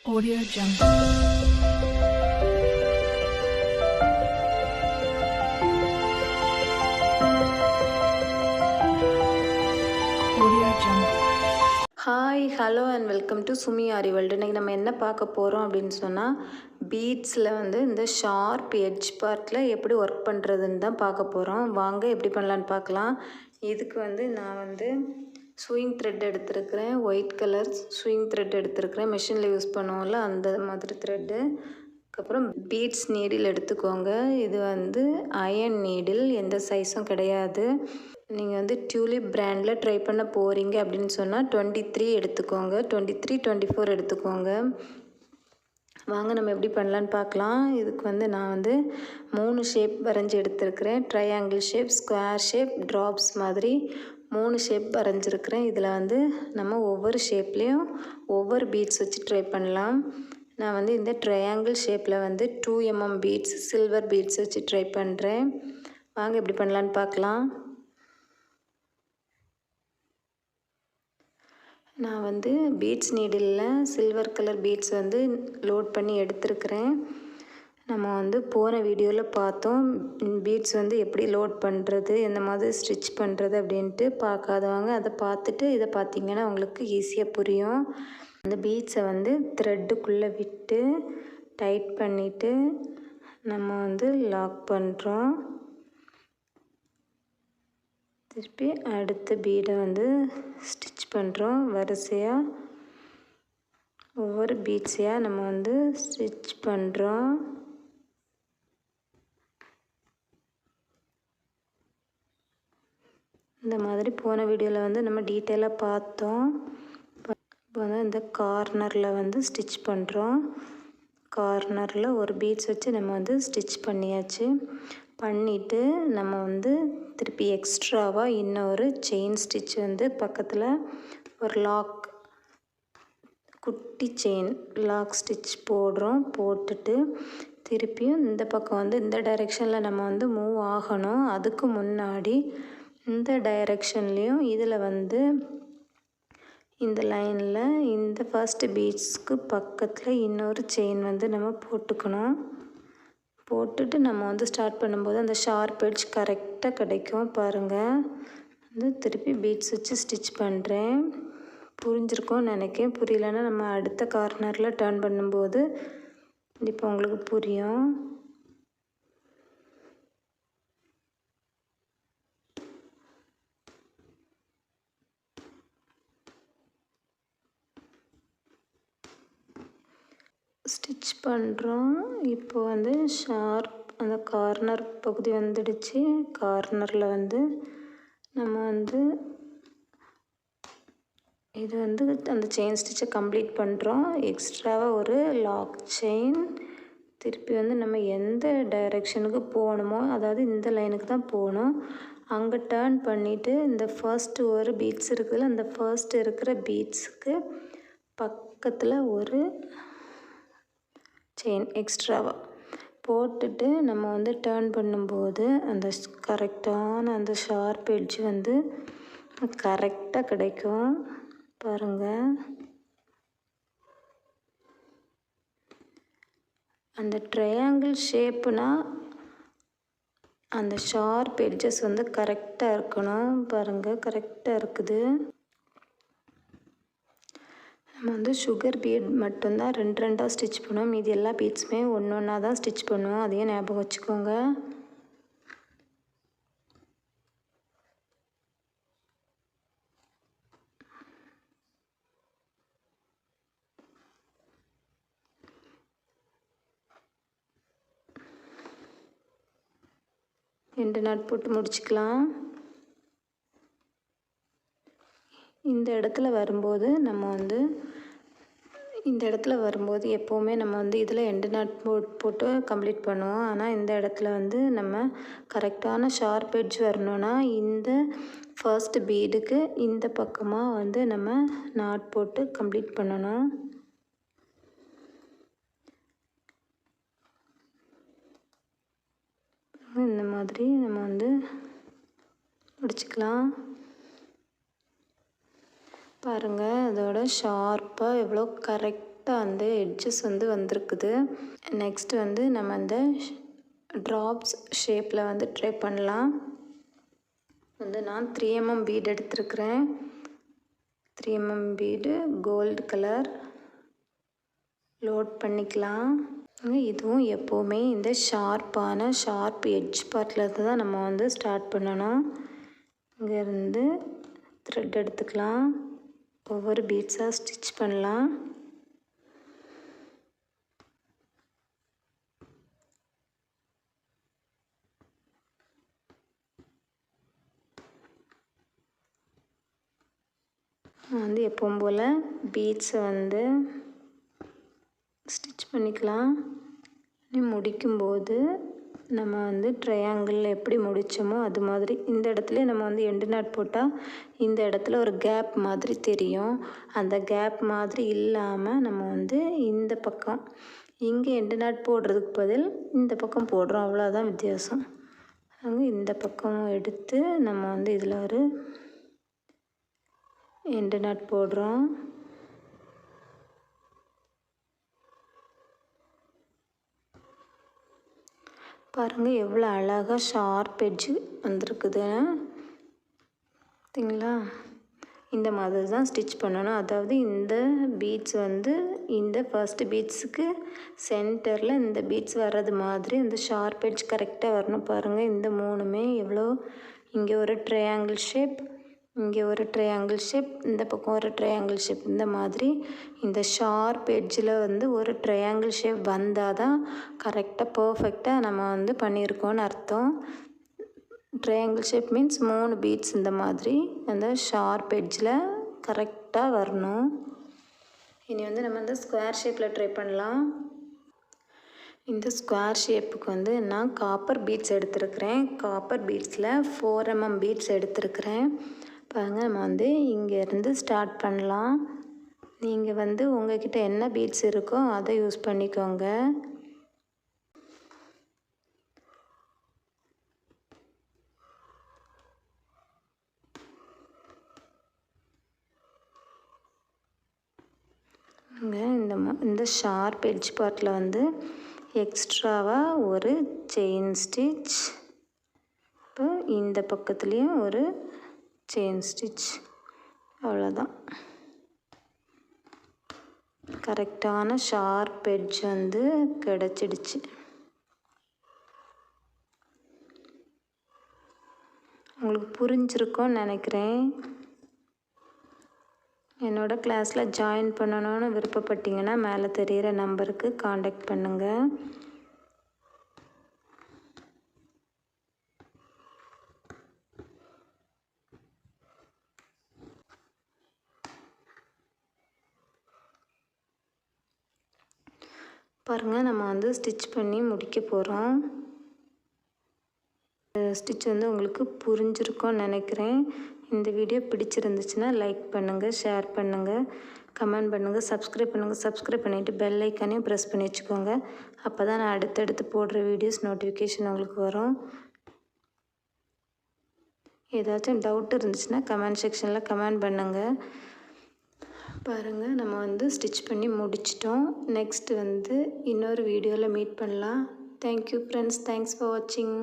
Audio Jungle. Hi hello and welcome to Sumi Aari world. இன்றைக்கி நம்ம என்ன பார்க்க போகிறோம் அப்படின்னு சொன்னால் பீட்ஸில் இந்த ஷார்ப் எட்ஜ் பார்ட்டில் எப்படி ஒர்க் பண்ணுறதுன்னு தான் பார்க்க போகிறோம். வாங்க எப்படி பண்ணலான்னு பார்க்கலாம். இதுக்கு நான் ஸ்விங் த்ரெட் எடுத்துருக்கிறேன். ஒயிட் கலர் ஸ்விங் த்ரெட் எடுத்துருக்கிறேன். மிஷினில் யூஸ் பண்ணுவோம்ல அந்த மாதிரி த்ரெட்டு. அதுக்கப்புறம் பீட்ஸ் நீடில் எடுத்துக்கோங்க. இது அயன் நீடில், எந்த சைஸும் கிடையாது. நீங்கள் டியூலிப் பிராண்டில் ட்ரை பண்ண போகிறீங்க அப்படின்னு சொன்னால் 23 எடுத்துக்கோங்க. 23, 24 எடுத்துக்கோங்க. வாங்க நம்ம எப்படி பண்ணலான்னு பார்க்கலாம். இதுக்கு நான் 3 ஷேப் வரைஞ்சி எடுத்துருக்கிறேன். Triangle shape, square shape, drops மாதிரி 3 ஷேப் வரைஞ்சிருக்கிறேன். இதில் நம்ம ஒவ்வொரு ஷேப்லேயும் ஒவ்வொரு பீட்ஸ் வச்சு ட்ரை பண்ணலாம். நான் இந்த ட்ரையாங்கிள் ஷேப்பில் 2 mm பீட்ஸ், சில்வர் பீட்ஸ் வச்சு ட்ரை பண்ணுறேன். வாங்க எப்படி பண்ணலான்னு பார்க்கலாம். நான் பீட்ஸ் நீடிலில் சில்வர் கலர் பீட்ஸ் லோட் பண்ணி எடுத்துருக்கிறேன். நம்ம போன வீடியோவில் பார்த்தோம் பீட்ஸ் எப்படி லோட் பண்ணுறது, எந்த மாதிரி ஸ்டிச் பண்ணுறது அப்படின்ட்டு. பார்க்காதவங்க அதை பார்த்துட்டு இதை பார்த்திங்கன்னா உங்களுக்கு ஈஸியாக புரியும். அந்த பீட்ஸை த்ரெட்டுக்குள்ளே விட்டு டைட் பண்ணிவிட்டு நம்ம லாக் பண்ணுறோம். திருப்பி அடுத்த பீடை ஸ்டிச் பண்ணுறோம். வரிசையாக ஒவ்வொரு பீட்ஸையாக நம்ம ஸ்டிச் பண்ணுறோம். இந்த மாதிரி போன வீடியோவில் நம்ம டீட்டெயிலாக பார்த்தோம். இப்போ இந்த கார்னரில் ஸ்டிச் பண்ணுறோம். கார்னரில் ஒரு பீட்ஸ் வச்சு நம்ம ஸ்டிச் பண்ணியாச்சு. பண்ணிவிட்டு நம்ம திருப்பி எக்ஸ்ட்ராவாக இன்னொரு செயின் ஸ்டிச் பக்கத்தில் ஒரு லாக், குட்டி செயின் லாக் ஸ்டிச் போடுறோம். போட்டுட்டு திருப்பியும் இந்த பக்கம் இந்த டைரெக்ஷனில் நம்ம மூவ் ஆகணும். அதுக்கு முன்னாடி இந்த டைரெக்ஷன்லேயும் இதில் இந்த லைனில் இந்த ஃபர்ஸ்ட் பீட்ஸ்க்கு பக்கத்தில் இன்னொரு செயின் நம்ம போட்டுக்கணும். போட்டுட்டு நம்ம ஸ்டார்ட் பண்ணும்போது அந்த ஷார்ப் எட்ஜ் கரெக்டாக கிடைக்கும். பாருங்கள், திருப்பி பீட்ஸ் வச்சு ஸ்டிச் பண்ணுறேன். புரிஞ்சிருக்கும்னு நினைக்கிறேன். புரியலன்னா நம்ம அடுத்த கார்னரில் டர்ன் பண்ணும்போது இப்போ உங்களுக்கு புரியும். ஸ்டிச் பண்ணுறோம். இப்போ ஷார்ப் அந்த கார்னர் பகுதி வந்துடுச்சு. கார்னரில் நம்ம இது அந்த செயின் ஸ்டிச்சை கம்ப்ளீட் பண்ணுறோம். எக்ஸ்ட்ராவாக ஒரு லாக் செயின். திருப்பி நம்ம எந்த டைரெக்ஷனுக்கு போகணுமோ, அதாவது இந்த லைனுக்கு தான் போகணும், அங்கே டர்ன் பண்ணிவிட்டு இந்த ஃபர்ஸ்ட்டு ஒரு பீட்ஸ் இருக்குதுல்ல, அந்த ஃபர்ஸ்ட் இருக்கிற பீட்ஸுக்கு பக்கத்தில் ஒரு செயின் எக்ஸ்ட்ராவாக போட்டுட்டு நம்ம டர்ன் பண்ணும்போது அந்த கரெக்டான அந்த ஷார்ப் எட்ஜ் கரெக்டாக கிடைக்கும். பாருங்கள், அந்த ட்ரையாங்கிள் ஷேப்புனால் அந்த ஷார்ப் எட்ஜஸ் கரெக்டாக இருக்கணும். பாருங்கள், கரெக்டாக இருக்குது. நம்ம சுகர் பீட் மட்டும்தான் 2 ஸ்டிச் பண்ணுவோம். மீதி எல்லா பீட்ஸுமே ஒன்றா தான் ஸ்டிச் பண்ணுவோம். அதையும் ஞாபகம் வச்சுக்கோங்க. ரெண்டு நாட் போட்டு முடிச்சுக்கலாம். இந்த இடத்துல வரும்போது எப்போவுமே நம்ம இதில் எண்டு நாட் போட்டு கம்ப்ளீட் பண்ணுவோம். ஆனால் இந்த இடத்துல நம்ம கரெக்டான ஷார்ப் எட்ஜ் வரணும்னா இந்த ஃபர்ஸ்ட் பீடுக்கு இந்த பக்கமாக நம்ம நாட் போட்டு கம்ப்ளீட் பண்ணணும். இந்த மாதிரி நம்ம முடிச்சுக்கலாம். பாருங்கள், அதோட ஷார்ப்பாக எவ்வளோ கரெக்டாக கரெக்டாக அந்த எட்ஜஸ் வந்து வந்திருக்குது. நெக்ஸ்ட் வந்து நம்ம அந்த ட்ராப்ஸ் ஷேப்பில் வந்து ட்ரை பண்ணலாம். வந்து நான் 3mm பீட் எடுத்துருக்கிறேன். 3mm bead gold colour load பண்ணிக்கலாம். இதுவும் எப்போவுமே இந்த ஷார்ப் எட்ஜ் பார்ட்டில் தான் நம்ம வந்து ஸ்டார்ட் பண்ணணும். இங்கேருந்து த்ரெட் எடுத்துக்கலாம். ஒவ்வொரு பீட்ஸாக ஸ்டிச் பண்ணலாம். வந்து எப்பவும் போல் பீட்ஸை வந்து ஸ்டிச் பண்ணிக்கலாம். முடிக்கும்போது நம்ம வந்து ட்ரையாங்கிளில் எப்படி முடித்தோமோ அது மாதிரி இந்த இடத்துல நம்ம வந்து எண்டு நாட் போட்டால் இந்த இடத்துல ஒரு கேப் மாதிரி தெரியும். அந்த கேப் மாதிரி இல்லாமல் நம்ம வந்து இந்த பக்கம் இங்கே எண்டு நாட் போடுறதுக்கு பதில் இந்த பக்கம் போடுறோம். அவ்வளோதான் வித்தியாசம். அங்கே இந்த பக்கம் எடுத்து நம்ம வந்து இதில் ஒரு எண்டு நாட் போடுறோம். பாருங்கள் எவ்வளோ அழகாக ஷார்ப் எட்ஜு வந்திருக்குது பார்த்தீங்களா? இந்த மாதிரி தான் ஸ்டிச் பண்ணணும். அதாவது இந்த பீட்ஸ் வந்து இந்த ஃபர்ஸ்ட் பீட்ஸுக்கு சென்டரில் இந்த பீட்ஸ் வர்றது மாதிரி அந்த ஷார்ப் எட்ஜ் கரெக்டாக வரணும். பாருங்கள் இந்த மூணுமே எவ்வளோ, இங்கே ஒரு ட்ரையாங்கிள் ஷேப், இங்கே ஒரு ட்ரையாங்கிள் ஷேப், இந்த பக்கம் ஒரு ட்ரையாங்கிள் ஷேப், இந்த மாதிரி இந்த ஷார்ப் எட்ஜில் வந்து ஒரு ட்ரையாங்கிள் ஷேப் வந்தால் தான் கரெக்டாக பர்ஃபெக்டாக நம்ம வந்து பண்ணியிருக்கோன்னு அர்த்தம். ட்ரையாங்கிள் ஷேப் மீன்ஸ் 3 பீட்ஸ் இந்த மாதிரி அந்த ஷார்ப் எட்ஜில் கரெக்டாக வரணும். இனி வந்து நம்ம இந்த ஸ்கொயர் ஷேப்பில் ட்ரை பண்ணலாம். இந்த ஸ்கொயர் ஷேப்புக்கு வந்து நான் காப்பர் பீட்ஸ் எடுத்துருக்கிறேன். காப்பர் பீட்ஸில் 4mm பீட்ஸ் எடுத்துருக்கிறேன். பாருங்கள் நம்ம வந்து இங்கேருந்து ஸ்டார்ட் பண்ணலாம். நீங்கள் வந்து உங்கள்கிட்ட என்ன பீட்ஸ் இருக்கோ அதை யூஸ் பண்ணிக்கோங்க. இந்த ஷார்ப் எட்ஜ் பார்ட்டில் வந்து எக்ஸ்ட்ராவாக ஒரு செயின் ஸ்டிச், இப்போ இந்த பக்கத்துலேயும் ஒரு செயின் ஸ்டிச், அவ்வளோதான். கரெக்டான ஷார்ப் எட்ஜ் வந்து கிடச்சிடுச்சு. உங்களுக்கு புரிஞ்சிருக்கும்னு நினைக்கிறேன். என்னோடய கிளாஸில் ஜாயின் பண்ணணும்னு விருப்பப்பட்டீங்கன்னா மேலே தெரிகிற நம்பருக்கு காண்டாக்ட் பண்ணுங்கள். பாருங்கள் நம்ம வந்து ஸ்டிச் பண்ணி முடிக்க போகிறோம். ஸ்டிச் வந்து உங்களுக்கு புரிஞ்சிருக்கும்னு நினைக்கிறேன். இந்த வீடியோ பிடிச்சிருந்துச்சுன்னா லைக் பண்ணுங்கள், ஷேர் பண்ணுங்கள், கமெண்ட் பண்ணுங்கள், சப்ஸ்கிரைப் பண்ணுங்கள். சப்ஸ்கிரைப் பண்ணிவிட்டு பெல் ஐக்கானையும் ப்ரெஸ் பண்ணி வச்சுக்கோங்க. அப்போ தான் நான் அடுத்தடுத்து போடுற வீடியோஸ் நோட்டிஃபிகேஷன் உங்களுக்கு வரும். ஏதாச்சும் டவுட் இருந்துச்சுன்னா கமெண்ட் செக்ஷனில் கமெண்ட் பண்ணுங்கள். பாருங்கள் நம்ம வந்து ஸ்டிச் பண்ணி முடிச்சிட்டோம். நெக்ஸ்ட் வந்து இன்னொரு வீடியோவில் மீட் பண்ணலாம். தேங்க்யூ ஃப்ரெண்ட்ஸ், தேங்க்ஸ் ஃபார் வாட்சிங்.